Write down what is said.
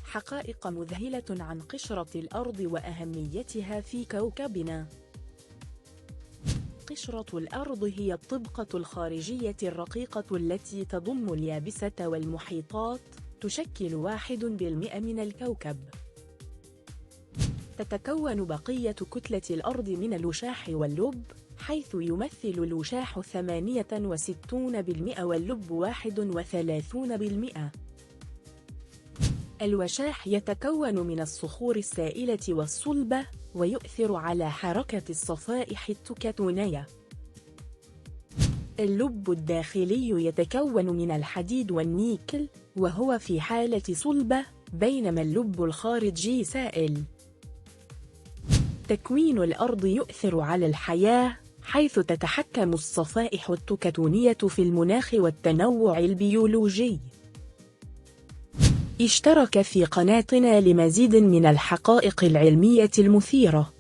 حقائق مذهلة عن قشرة الأرض وأهميتها في كوكبنا. قشرة الأرض هي الطبقة الخارجية الرقيقة التي تضم اليابسة والمحيطات، تشكل 1% من الكوكب. تتكون بقية كتلة الأرض من الوشاح واللب، حيث يمثل الوشاح 68% واللب 31%. الوشاح يتكون من الصخور السائلة والصلبة، ويؤثر على حركة الصفائح التكتونية. اللب الداخلي يتكون من الحديد والنيكل، وهو في حالة صلبة، بينما اللب الخارجي سائل. تكوين الأرض يؤثر على الحياة، حيث تتحكم الصفائح التكتونية في المناخ والتنوع البيولوجي. اشترك في قناتنا لمزيد من الحقائق العلمية المثيرة.